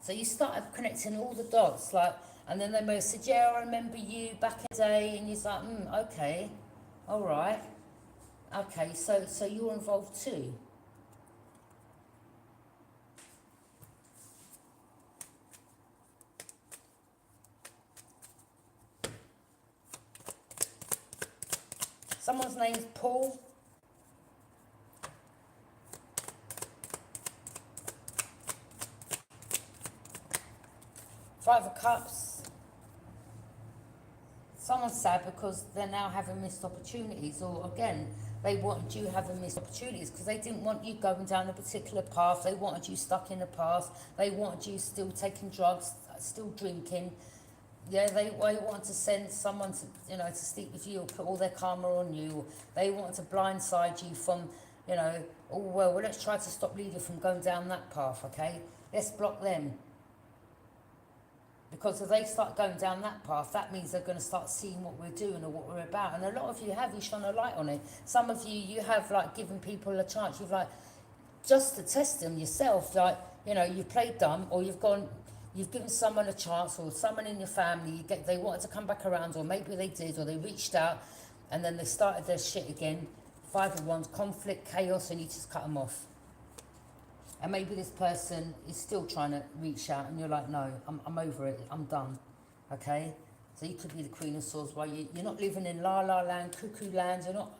[SPEAKER 1] So you started connecting all the dots, like, and then they may have said, yeah, I remember you back in the day, and you're like, okay, all right, okay, so you're involved too. Someone's name's Paul. Five of Cups. Someone's sad because they're now having missed opportunities, or again, they wanted you having missed opportunities because they didn't want you going down a particular path. They wanted you stuck in the past. They wanted you still taking drugs, still drinking. Yeah, they wanted to send someone to, you know, to sleep with you or put all their karma on you. Or they wanted to blindside you from, you know, oh, well, let's try to stop Lydia from going down that path, okay? Let's block them. Because if they start going down that path, that means they're going to start seeing what we're doing or what we're about. And a lot of you have, you shone a light on it. Some of you have, like, given people a chance. You've, like, just to test them yourself, like, you know, you've played dumb, or you've given someone a chance, or someone in your family, they wanted to come back around, or maybe they did, or they reached out, and then they started their shit again. 5 of Wands, conflict, chaos, and you just cut them off. And maybe this person is still trying to reach out, and you're like, no, I'm over it, I'm done, okay? So you could be the Queen of Swords, while you're not living in la-la land, cuckoo land, you're not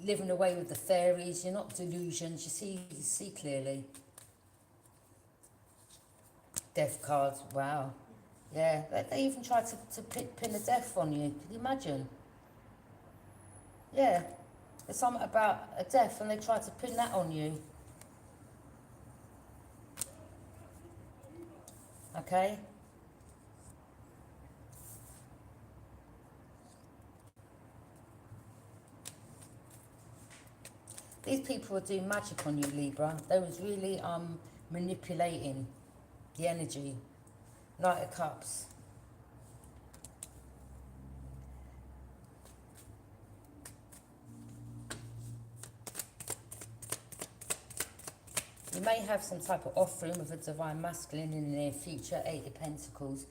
[SPEAKER 1] living away with the fairies, you're not delusions, you see clearly. Death cards, wow. Yeah, they even tried to pin a death on you, can you imagine? Yeah, there's something about a death, and they tried to pin that on you. Okay? These people were doing magic on you, Libra. They was really manipulating the energy. Knight of Cups. You may have some type of offering with a divine masculine in the near future. 8 of Pentacles.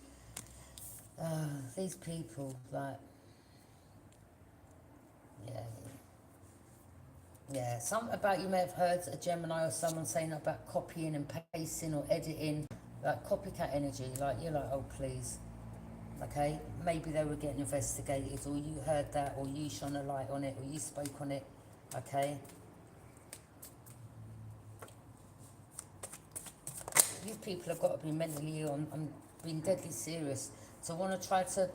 [SPEAKER 1] These people, like, yeah, something about, you may have heard a Gemini or someone saying about copying and pasting or editing, like copycat energy, like, you're like, oh please, okay? Maybe they were getting investigated, or you heard that, or you shone a light on it, or you spoke on it, okay? You people have got to be mentally ill. I'm being deadly serious. To want to try to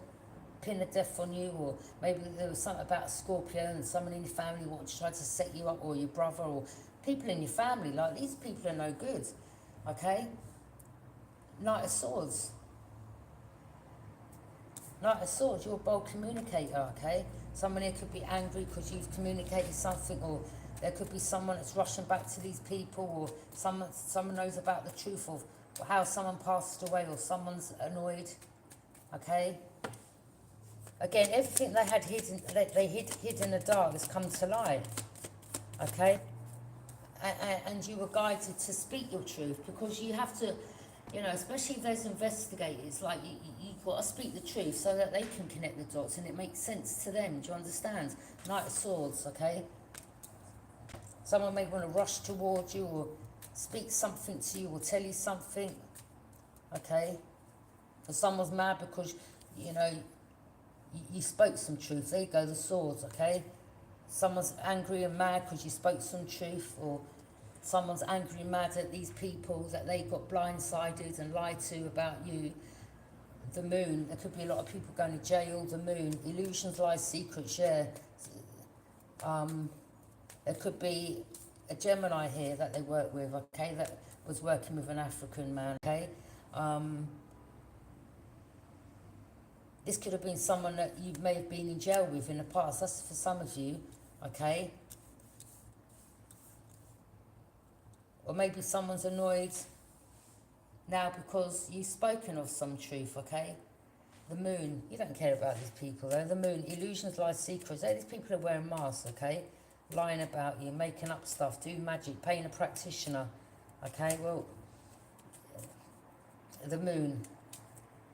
[SPEAKER 1] pin a death on you, or maybe there was something about a Scorpio and someone in your family wanted to try to set you up, or your brother, or people in your family. Like, these people are no good, okay? Knight of Swords. Knight of Swords, you're a bold communicator, okay? Someone here could be angry because you've communicated something, or there could be someone that's rushing back to these people, or someone knows about the truth of how someone passed away, or someone's annoyed, okay? Again, everything they had hidden, they hid in the dark has come to light, okay? And you were guided to speak your truth, because you have to, You know, especially if there's investigators, like you've got to speak the truth so that they can connect the dots and it makes sense to them. Do you understand? Knight of Swords, okay? Someone may want to rush towards you or speak something to you or tell you something, okay? Or someone's mad because, you know, you spoke some truth. There you go, the swords, okay? Someone's angry and mad because you spoke some truth, or someone's angry and mad at these people that they got blindsided and lied to about you. The moon, there could be a lot of people going to jail. The moon, illusions, lies, secrets, yeah. There could be a Gemini here that they work with, okay, that was working with an African man, okay? This could have been someone that you may have been in jail with in the past. That's for some of you, okay? Or maybe someone's annoyed now because you've spoken of some truth, okay? The moon, you don't care about these people though. The moon, illusions, lies, secrets. These people are wearing masks, okay? Lying about you, making up stuff, doing magic, paying a practitioner, okay? Well, the moon.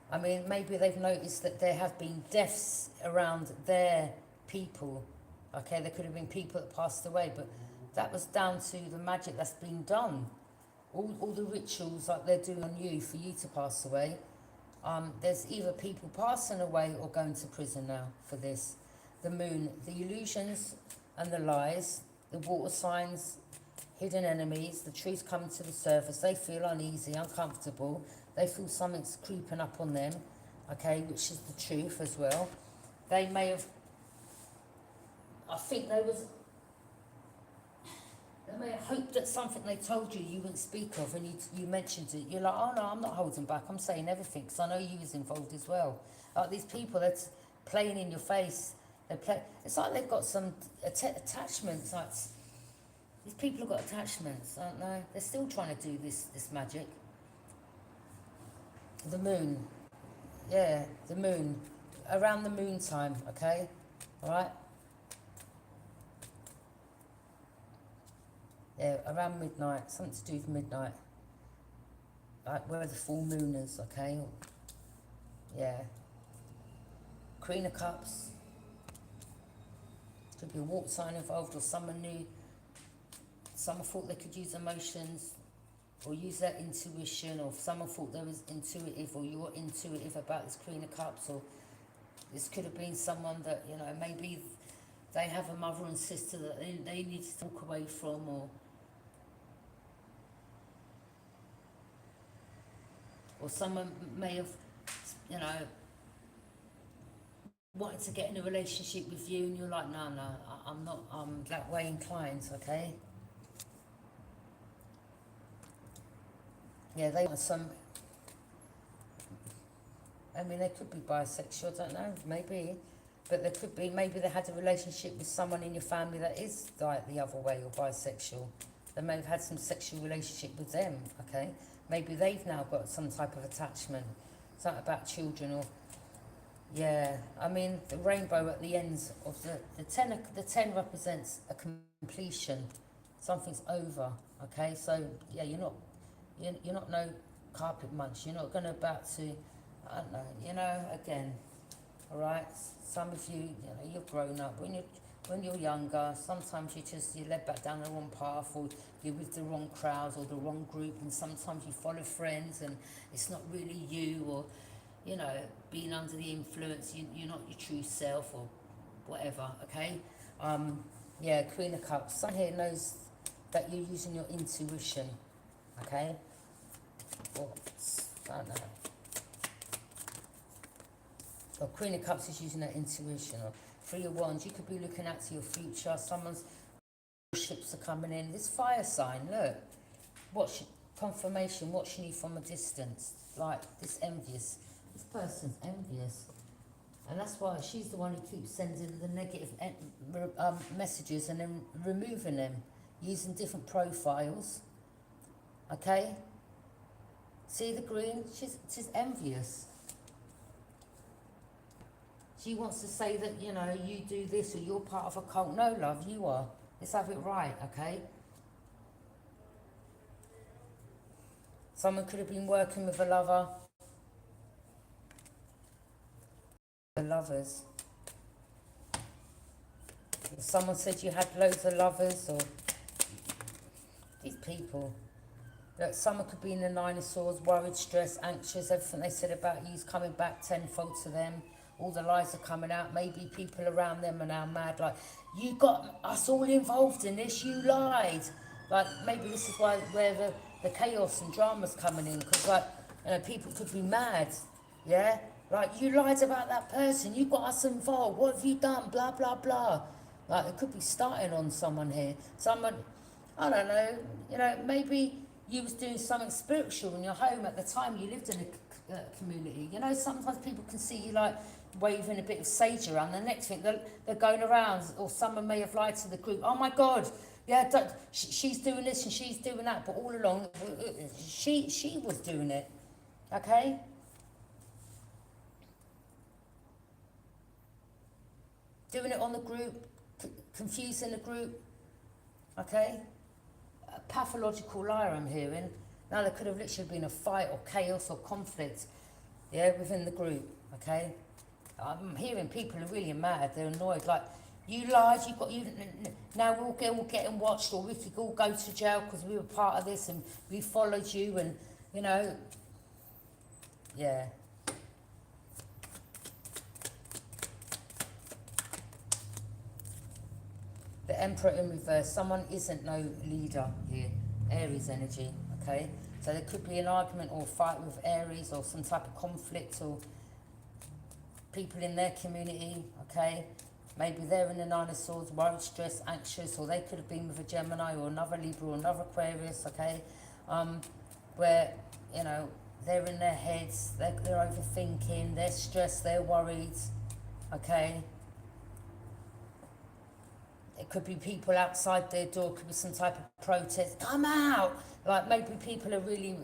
[SPEAKER 1] I mean, maybe they've noticed that there have been deaths around their people, okay? There could have been people that passed away, but that was down to the magic that's been done. All the rituals like they're doing on you for you to pass away. There's either people passing away or going to prison now for this. The moon, the illusions and the lies, the water signs, hidden enemies, the truth coming to the surface. They feel uneasy, uncomfortable. They feel something's creeping up on them, okay, which is the truth as well. They may have, I think they may have hoped that something they told you you wouldn't speak of, and you mentioned it. You're like, oh no, I'm not holding back. I'm saying everything because I know you was involved as well. Like these people that's playing in your face. It's like they've got some attachments. Like these people have got attachments, aren't they? They're still trying to do this magic. The moon, yeah, the moon, around the moon time, okay, all right. Yeah, around midnight, something to do with midnight. Like where the full moon is, okay? Yeah. Queen of Cups. Could be a water sign involved, or someone new. Someone thought they could use emotions or use their intuition, or if someone thought they was intuitive, or you were intuitive about this Queen of Cups, or this could have been someone that, you know, maybe they have a mother and sister that they need to walk away from, or someone may have, you know, wanted to get in a relationship with you and you're like, no, I'm not that way inclined, okay? Yeah, they want some, I mean, they could be bisexual, I don't know, maybe. But there could be, maybe they had a relationship with someone in your family that is like the other way, or bisexual. They may have had some sexual relationship with them, okay? Maybe they've now got some type of attachment, something about children, or, yeah. I mean, the rainbow at the ends of the 10 represents a completion. Something's over, okay? So, yeah, you're not no carpet munch. You're not going to about to, I don't know, you know, again, all right? Some of you, you know, you've grown up. When you're younger, sometimes you're led back down the wrong path, or you're with the wrong crowds or the wrong group, and sometimes you follow friends and it's not really you, or, you know, being under the influence, you're not your true self, or whatever, okay? Yeah, Queen of Cups. Someone here knows that you're using your intuition, okay? Or, I don't know. Or Queen of Cups is using her intuition. Or Three of Wands, you could be looking out to your future. Someone's ships are coming in. This fire sign, look. Confirmation, watching you from a distance. Like, this person's envious. And that's why she's the one who keeps sending the negative messages and then removing them. Using different profiles. Okay? See the green? She's envious. She wants to say that, you know, you do this or you're part of a cult. No, love, you are. Let's have it right, okay? Someone could have been working with a lover. The lovers. If someone said you had loads of lovers, or these people. That someone could be in the Nine of Swords, worried, stressed, anxious, everything they said about you is coming back tenfold to them. All the lies are coming out. Maybe people around them are now mad, like, you got us all involved in this, you lied. Like, maybe this is why where the chaos and drama's coming in, because, like, you know, people could be mad, yeah? Like, you lied about that person, you got us involved, what have you done, blah, blah, blah. Like, it could be starting on someone here. Someone, I don't know, you know, maybe you was doing something spiritual in your home at the time you lived in a community. You know, sometimes people can see you like waving a bit of sage around. The next thing, they're going around, or someone may have lied to the group. Oh my God, yeah, she's doing this and she's doing that. But all along, she was doing it, okay? Doing it on the group, confusing the group, okay? A pathological liar I'm hearing. Now there could have literally been a fight or chaos or conflict, yeah, within the group, okay? I'm hearing people are really mad, they're annoyed, like, you lied, now we're all getting watched, or we could all go to jail because we were part of this and we followed you, and, you know, yeah. The Emperor in reverse, someone isn't no leader here, Aries energy, okay? So there could be an argument or fight with Aries, or some type of conflict, or people in their community, okay? Maybe they're in the Nine of Swords, worried, stressed, anxious, or they could have been with a Gemini or another Libra or another Aquarius, okay? Where, you know, they're in their heads, they're overthinking, they're stressed, they're worried, okay? It could be people outside their door, could be some type of protest, come out! Like, maybe people are really,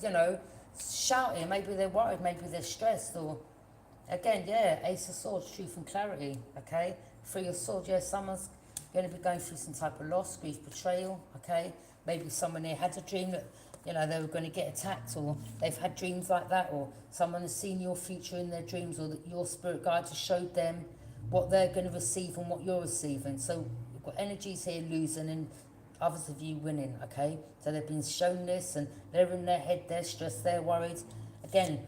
[SPEAKER 1] you know, shouting, maybe they're worried, maybe they're stressed, or, again, yeah, Ace of Swords, truth and clarity, okay? Three of Swords, yeah, someone's going to be going through some type of loss, grief, betrayal, okay? Maybe someone here had a dream that, you know, they were going to get attacked, or they've had dreams like that, or someone has seen your future in their dreams, or that your spirit guide has showed them what they're going to receive and what you're receiving. So you've got energies here losing and others of you winning, okay? So they've been shown this and they're in their head, they're stressed, they're worried. Again,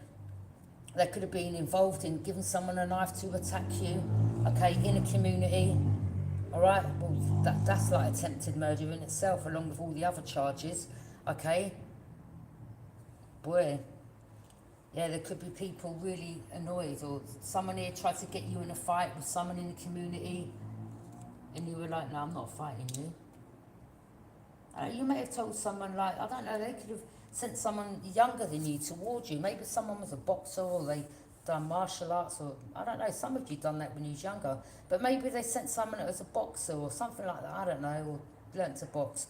[SPEAKER 1] they could have been involved in giving someone a knife to attack you, okay, in a community, all right? Well, that's like attempted murder in itself, along with all the other charges, okay? Boy. Yeah, there could be people really annoyed, or someone here tried to get you in a fight with someone in the community, and you were like, no, I'm not fighting you. You may have told someone, like, I don't know, they could have sent someone younger than you towards you. Maybe someone was a boxer, or they done martial arts, or I don't know, some of you done that when you was younger. But maybe they sent someone that was a boxer or something like that, I don't know, or learnt to box.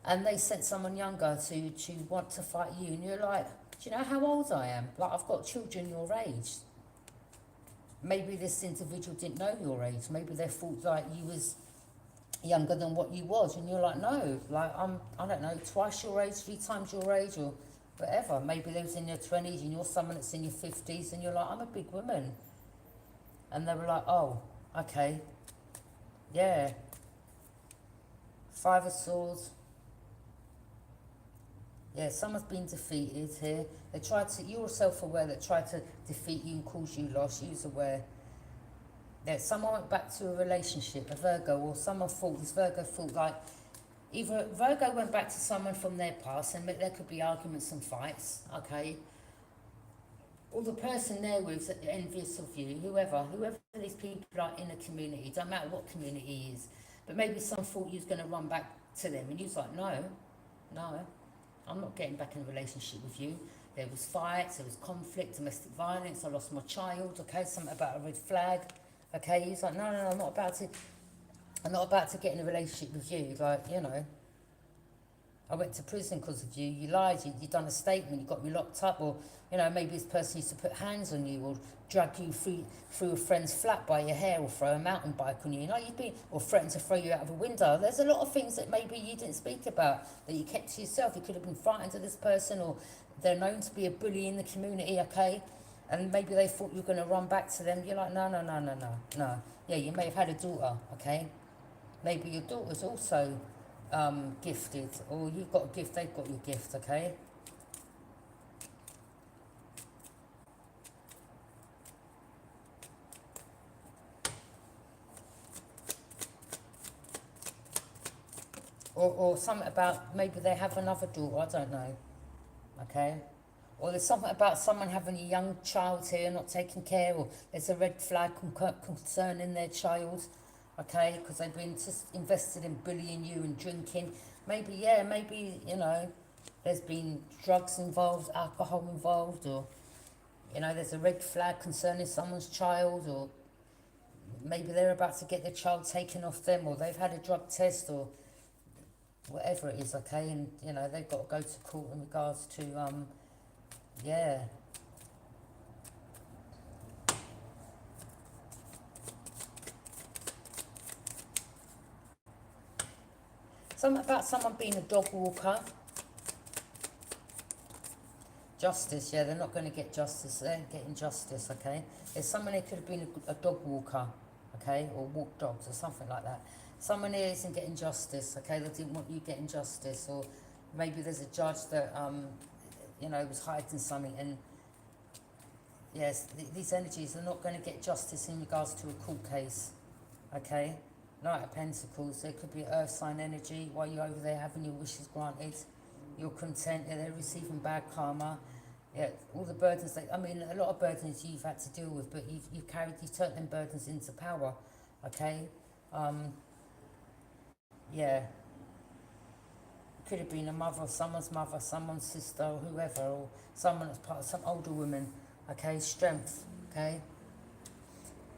[SPEAKER 1] And they sent someone younger to want to fight you, and you're like, do you know how old I am? Like, I've got children your age. Maybe this individual didn't know your age. Maybe they thought like you was younger than what you was, and you're like, no, like I don't know, twice your age, 3 times your age, or whatever. Maybe they was in their 20s and you're someone that's in your 50s, and you're like, I'm a big woman. And they were like, oh, okay, yeah. 5 of Swords. Yeah, someone's been defeated here. They tried to, you're self-aware, that tried to defeat you and cause you loss. You was aware. Yeah, someone went back to a relationship, a Virgo, or someone thought, this Virgo thought like, either Virgo went back to someone from their past, and there could be arguments and fights, okay? Or the person there was envious of you, whoever these people are in a community, don't matter what community it is, but maybe some thought you was going to run back to them, and you was like, no, I'm not getting back in a relationship with you. There was fights, there was conflict, domestic violence, I lost my child, okay, something about a red flag, okay, he's like, no, I'm not about to get in a relationship with you, like, you know. I went to prison because of you. You lied. You done a statement. You got me locked up. Or, you know, maybe this person used to put hands on you or drag you through a friend's flat by your hair or throw a mountain bike on you. You know, you've been, or threatened to throw you out of a window. There's a lot of things that maybe you didn't speak about that you kept to yourself. You could have been frightened of this person, or they're known to be a bully in the community, okay? And maybe they thought you were going to run back to them. You're like, no, no, no, no, no, no. Yeah, you may have had a daughter, okay? Maybe your daughter's also gifted, or you've got a gift, they've got your gift, okay? Or something about maybe they have another daughter, I don't know, okay? Or there's something about someone having a young child here, not taking care, or there's a red flag concerning their child, okay? Because they've been just invested in bullying you and drinking. Maybe, yeah, maybe, you know, there's been drugs involved, alcohol involved, or, you know, there's a red flag concerning someone's child, or maybe they're about to get their child taken off them, or they've had a drug test, or whatever it is, okay? And, you know, they've got to go to court in regards to, yeah. Something about someone being a dog walker. Justice, yeah, they're not going to get justice. They're getting justice, okay? There's someone who could have been a dog walker, okay? Or walk dogs or something like that. Someone here isn't getting justice, okay? They didn't want you getting justice. Or maybe there's a judge that, you know, was hiding something. And, yes, these energies are not going to get justice in regards to a court case, okay? Knight of Pentacles, there could be earth sign energy while you're over there having your wishes granted. You're content, yeah, they're receiving bad karma. Yeah, all the burdens, a lot of burdens you've had to deal with, but you've turned them burdens into power, okay? Yeah. Could have been a mother, someone's sister, or whoever, or someone that's part of some older woman, okay? Strength, okay?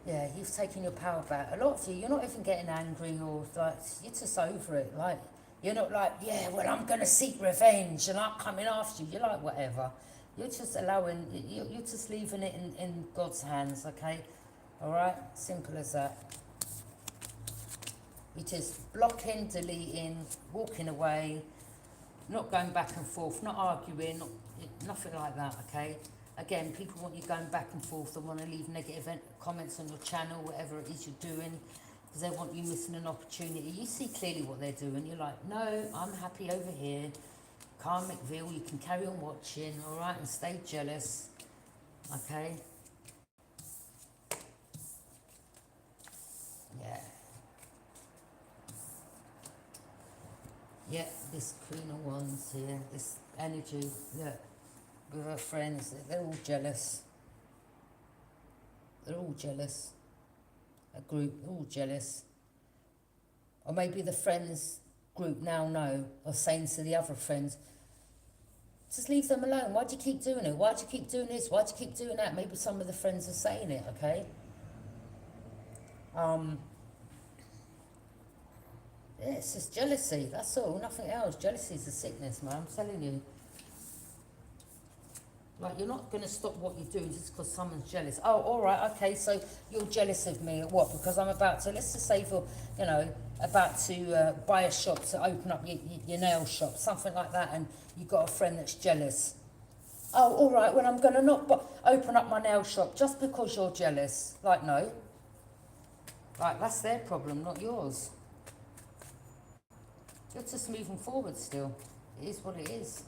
[SPEAKER 1] Yeah, you've taken your power back. A lot of you, you're not even getting angry, or like, you're just over it, like, you're not like, yeah, well, I'm going to seek revenge and I'm coming after you. You're like, whatever. You're just allowing, you're just leaving it in God's hands, okay? All right? Simple as that. You're just blocking, deleting, walking away, not going back and forth, not arguing, nothing like that, okay? Again, people want you going back and forth. They want to leave negative comments on your channel, whatever it is you're doing, because they want you missing an opportunity. You see clearly what they're doing. You're like, no, I'm happy over here. Karmic Veil, you can carry on watching, all right, and stay jealous, okay? Yeah. Yeah, this Queen of Wands here, this energy, look, with her friends, they're all jealous. They're all jealous. A group, all jealous. Or maybe the friends group now know, or saying to the other friends, just leave them alone. Why do you keep doing it? Why do you keep doing this? Why do you keep doing that? Maybe some of the friends are saying it, okay? Yeah, it's just jealousy, that's all, nothing else. Jealousy is a sickness, man, I'm telling you. Like, you're not going to stop what you're doing just because someone's jealous. Oh, all right, okay, so you're jealous of me. What? Because I'm about to, let's just say for, you know, about to buy a shop, to open up your nail shop, something like that, and you've got a friend that's jealous. Oh, all right, well, I'm going to not open up my nail shop just because you're jealous. Like, no. Like, that's their problem, not yours. You're just moving forward still. It is what it is.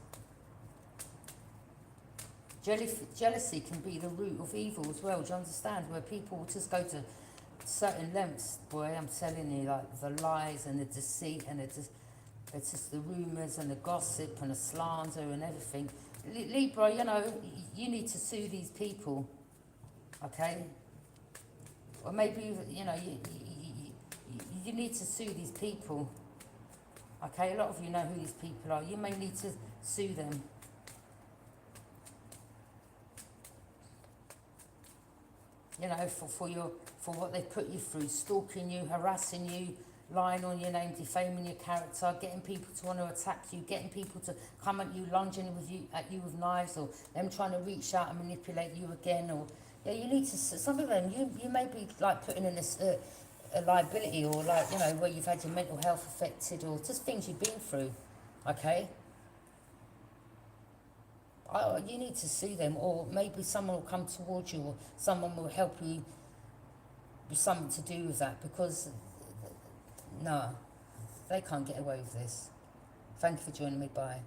[SPEAKER 1] Jealousy can be the root of evil as well, do you understand? Where people will just go to certain lengths, boy, I'm telling you, like the lies and the deceit and it's just the rumours and the gossip and the slander and everything. Libra, you know, you need to sue these people, okay? Or maybe, you know, you need to sue these people, okay? A lot of you know who these people are. You may need to sue them. You know, for what they put you through, stalking you, harassing you, lying on your name, defaming your character, getting people to want to attack you, getting people to come at you, lunging at you with knives, or them trying to reach out and manipulate you again, or yeah, you need to. Some of them, you may be like putting in a liability, or like, you know, where you've had your mental health affected, or just things you've been through. Okay, you need to sue them, or maybe someone will come towards you, or someone will help you with something to do with that, because no, they can't get away with this. Thank you for joining me. Bye.